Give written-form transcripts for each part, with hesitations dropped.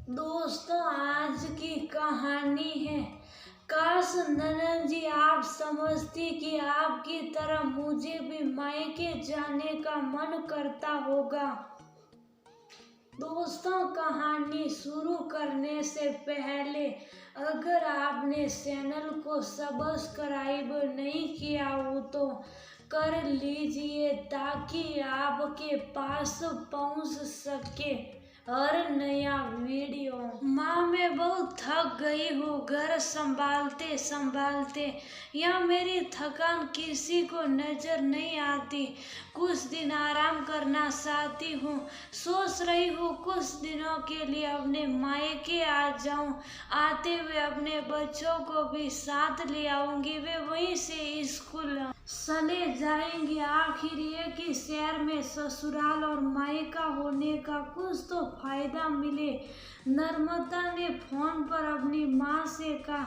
दोस्तों, आज की कहानी है। काश ननन जी आप समझती कि आपकी तरह मुझे भी मायके जाने का मन करता होगा। दोस्तों, कहानी शुरू करने से पहले अगर आपने चैनल को सब्सक्राइब नहीं किया हो तो कर लीजिए ताकि आपके पास पहुंच सके हर नया वीडियो। माँ, मैं बहुत थक गई हूँ घर संभालते संभालते। या मेरी थकान किसी को नजर नहीं आती। कुछ दिन आराम करना चाहती हूँ। सोच रही हूँ कुछ दिनों के लिए अपने मायके आ जाऊँ। आते हुए अपने बच्चों को भी साथ ले आऊंगी। वे वहीं से स्कूल चले जाएंगे। आखिर एक ही शहर में ससुराल और मायका होने का कुछ तो फायदा मिले। नर्मदा ने फोन पर अपनी माँ से कहा।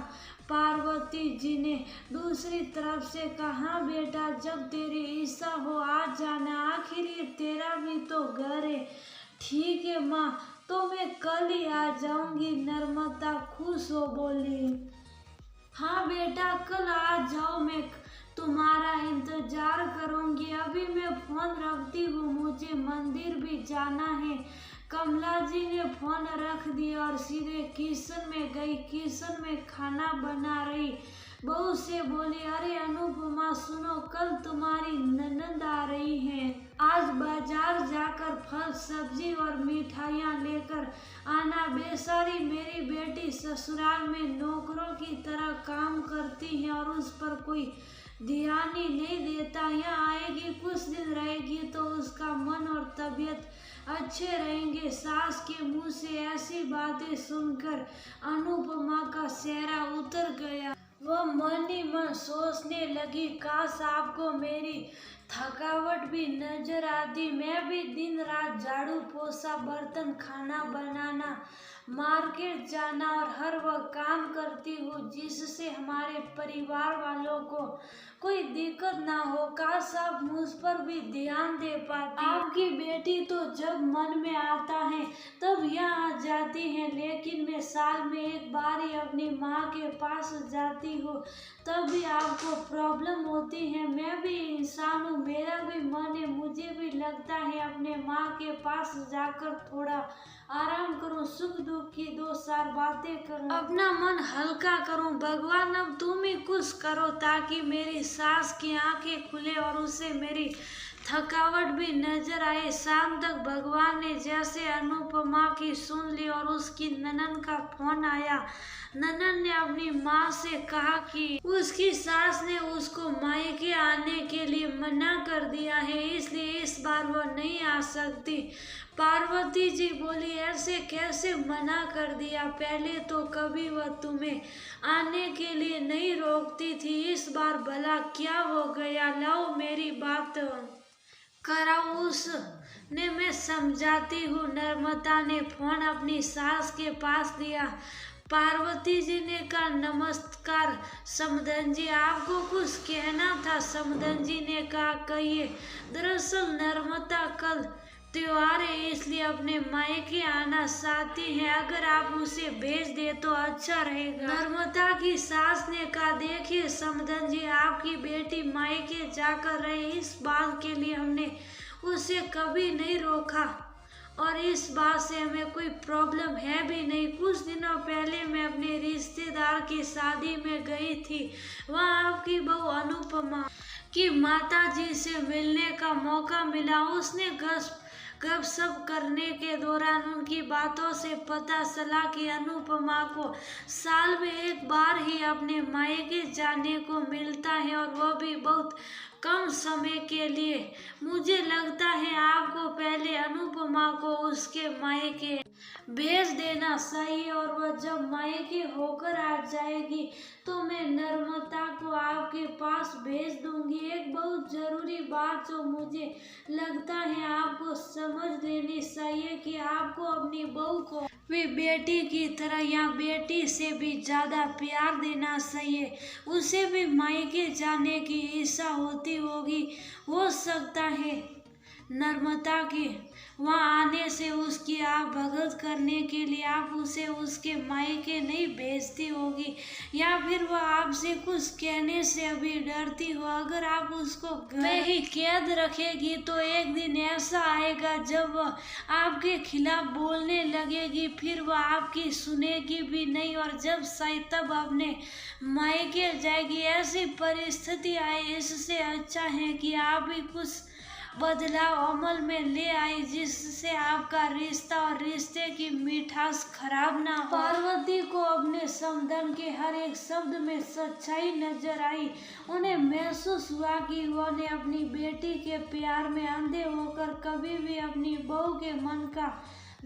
पार्वती जी ने दूसरी तरफ से कहा, बेटा जब तेरी इच्छा हो आ जाना। आखिर ये तेरा भी तो घर है। ठीक है माँ, तो मैं कल ही आ जाऊंगी। नर्मदा खुश हो बोली। हाँ बेटा, कल आ जाओ, मैं तुम्हारा इंतजार करूंगी। अभी मैं फोन रखती हूँ, मुझे मंदिर भी जाना है। कमला जी ने फोन रख दिया और सीधे किचन में गई। किचन में खाना बना रही बहू से बोली, अरे अनुपमा सुनो, कल तुम्हारी ननद आ रही है। आज बाजार जाकर फल सब्जी और मिठाइयाँ लेकर आना। बेचारी मेरी बेटी ससुराल में नौकरों की तरह काम करती है और उस पर कोई ध्यान ही नहीं देता। यहाँ आएगी, कुछ दिन रहेगी तो उसका मन और तबीयत अच्छे रहेंगे। सास के मुंह से ऐसी बातें सुनकर अनुपमा का चेहरा उतर गया। वह मन ही मन सोचने लगी, काश आपको मेरी थकावट भी नजर आती। मैं भी दिन रात झाड़ू पोछा, बर्तन, खाना बनाना, मार्केट जाना और हर वह काम करती हूँ जिससे हमारे परिवार वालों को कोई दिक्कत ना हो। काश आप मुझ पर भी ध्यान दे पाती। आपकी बेटी तो जब मन में आता है तब यहाँ आ जाती है, लेकिन मैं साल में एक बार ही अपनी माँ के पास जाती हूँ, तब भी आपको प्रॉब्लम होती है। मैं भी इंसान हूँ, मेरा भी मन है। मुझे भी लगता है अपने माँ के पास जाकर थोड़ा आराम करूं, सुख दुख की दो चार बातें करूं, अपना मन हल्का करूं। भगवान अब तुम ही कुछ करो ताकि मेरी सास की आंखें खुले और उसे मेरी थकावट भी नजर आए। शाम तक भगवान ने जैसे अनुपमा की सुन ली और उसकी ननन का फोन आया। ननन ने अपनी माँ से कहा कि उसकी सास ने उसको मायके आने के लिए मना कर दिया है, इसलिए इस बार वह नहीं आ सकती। पार्वती जी बोली, ऐसे कैसे मना कर दिया? पहले तो कभी वह तुम्हें आने के लिए नहीं रोकती थी, इस बार भला क्या हो गया? लाओ मेरी बात कराओ, उसने मैं समझाती हूँ। नर्मदा ने फोन अपनी सास के पास दिया। पार्वती जी ने कहा, नमस्कार समधन जी, आपको कुछ कहना था? समधन जी ने कहा, कहिए। दरअसल नर्मदा कल त्योहार है, इसलिए अपने मायके आना चाहती हैं। अगर आप उसे भेज दे तो अच्छा रहेगा। नर्मदा की सास ने कहा, देखिए समधन जी, आपकी बेटी मायके जाकर रहे, इस बात के लिए हमने उसे कभी नहीं रोका और इस बात से हमें कोई प्रॉब्लम है भी नहीं। कुछ दिनों पहले मैं अपने रिश्तेदार की शादी में गई थी। वहाँ आपकी बहू अनुपमा की माता जी से मिलने का मौका मिला। उसने गपशप करने के दौरान उनकी बातों से पता चला कि अनुपमा को साल में एक बार ही अपने मायके जाने को मिलता है और वह भी बहुत कम समय के लिए। मुझे लगता है आपको पहले अनुपमा को उसके मायके भेज देना चाहिए और वह जब मायके होकर आ जाएगी तो मैं नर्मदा को आपके पास भेज दूंगी। एक बहुत जरूरी बात जो मुझे लगता है आपको समझ लेनी चाहिए कि आपको अपनी बहू को भी बेटी की तरह या बेटी से भी ज्यादा प्यार देना चाहिए। उसे भी मायके जाने की इच्छा होती होगी, हो सकता है नर्मदा के वहाँ आने से उसकी आप भगत करने के लिए आप उसे उसके मायके नहीं भेजती होगी, या फिर वह आपसे कुछ कहने से अभी डरती हो। अगर आप उसको घर में ही कैद रखेगी तो एक दिन ऐसा आएगा जब वह आपके खिलाफ बोलने लगेगी, फिर वह आपकी सुनेगी भी नहीं, और जब शायद तब अपने मायके जाएगी। ऐसी परिस्थिति आए, इससे अच्छा है कि आप ही कुछ बदलाव अमल में ले आई, जिससे आपका रिश्ता और रिश्ते की मिठास खराब ना हो। पार्वती को अपने समधन के हर एक शब्द में सच्चाई नजर आई। उन्हें महसूस हुआ कि उन्होंने अपनी बेटी के प्यार में अंधे होकर कभी भी अपनी बहू के मन का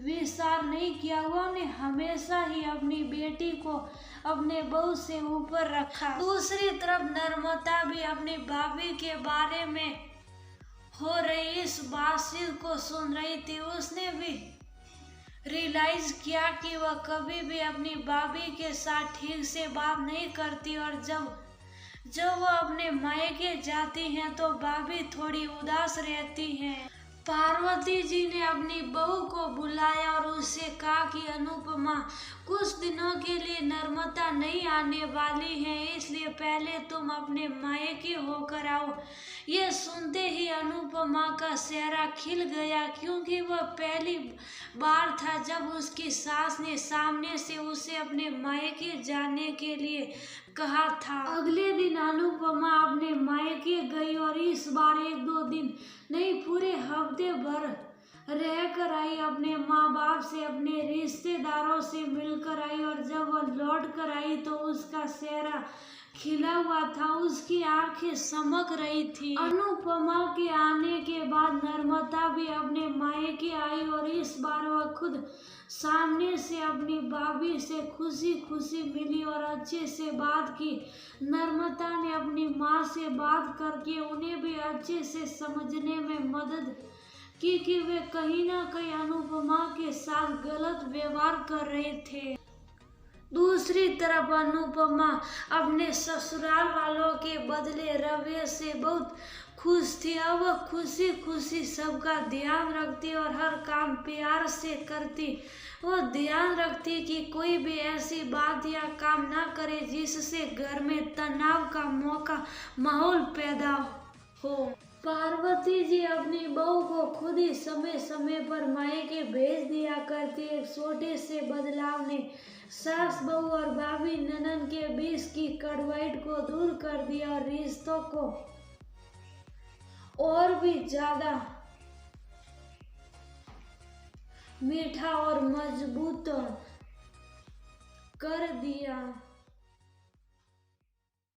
विचार नहीं किया। उन्होंने हमेशा ही अपनी बेटी को अपने बहू से ऊपर रखा। दूसरी तरफ नर्मदा भी अपनी भाभी के बारे में हो रही इस बातचीत को सुन रही थी। उसने भी रियलाइज किया कि वह कभी भी अपनी भाभी के साथ ठीक से बात नहीं करती, और जब वह अपने मायके जाती हैं तो भाभी थोड़ी उदास रहती हैं। पार्वती जी ने अपनी बहू को बुलाया और उससे कहा कि अनुपमा कुछ दिनों के लिए नर्मदा नहीं आने वाली है, इसलिए पहले तुम अपने मायके होकर आओ। ये सुनते ही अनुपमा का चेहरा खिल गया, क्योंकि वह पहली बार था जब उसकी सास ने सामने से उसे अपने मायके जाने के लिए कहा था। अगले दिन अनुपमा अपने मायके गई और इस बार 1-2 दिन नहीं, पूरे हफ्ते भर रह कर आई। अपने माँ बाप से, अपने रिश्तेदारों से मिलकर आई, और जब वह लौट कर आई तो उसका चेहरा खिला हुआ था, उसकी आंखें चमक रही थी। अनुपमा के आने के बाद नर्मदा भी अपने मायके आई, और इस बार वह खुद सामने से अपनी भाभी से खुशी खुशी मिली और अच्छे से बात की। नर्मदा ने अपनी माँ से बात करके उन्हें भी अच्छे से समझने में मदद की कि वे कहीं ना कहीं अनुपमा के साथ गलत व्यवहार कर रहे थे। दूसरी तरफ अनुपमा अपने ससुराल वालों के बदले रवैये से बहुत खुश थी। अब वह खुशी खुशी सबका ध्यान रखती और हर काम प्यार से करती। वह ध्यान रखती कि कोई भी ऐसी बात या काम ना करे जिससे घर में तनाव का माहौल पैदा हो। पार्वती जी अपनी बहू को खुद ही समय समय पर मायके भेज दिया करती। एक छोटे से बदलाव ने सास बहू और भाभी ननद के बीच की कड़वाहट को दूर कर दिया और रिश्तों को और भी ज्यादा मीठा और मजबूत कर दिया।